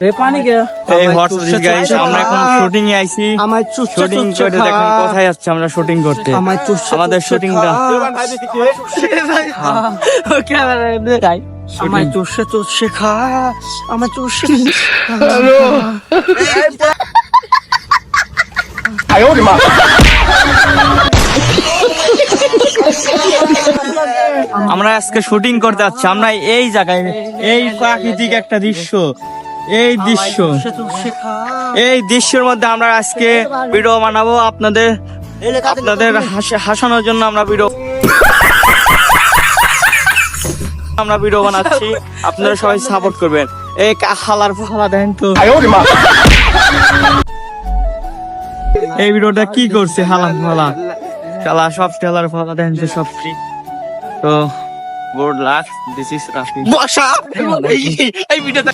এই WhatsApp guys আমরা এখন শুটিং এ আইছি শুটিং করে দেখুন কোথায় যাচ্ছে আমরা শুটিং করতে আমাদের শুটিংটা আমার চুষে খা আমার চুষে আমরা আজকে শুটিং করতে যাচ্ছি আমরা এই জায়গায় এই প্রাকৃতিক একটা দৃশ্য এই দৃশ্যের মধ্যে আমরা আজকে ভিডিও বানাবো আপনাদের হাসানোর জন্য আমরা ভিডিও বানাচ্ছি আপনারা সবাই সাপোর্ট করবেন এই হালার ফালা দেন তো এই ভিডিওটা কি করছে হালার ফালা চালা সব টেলার ফালা দেন সব ফ্রি তো good luck this is Rafi বসা এই ভিডিওটা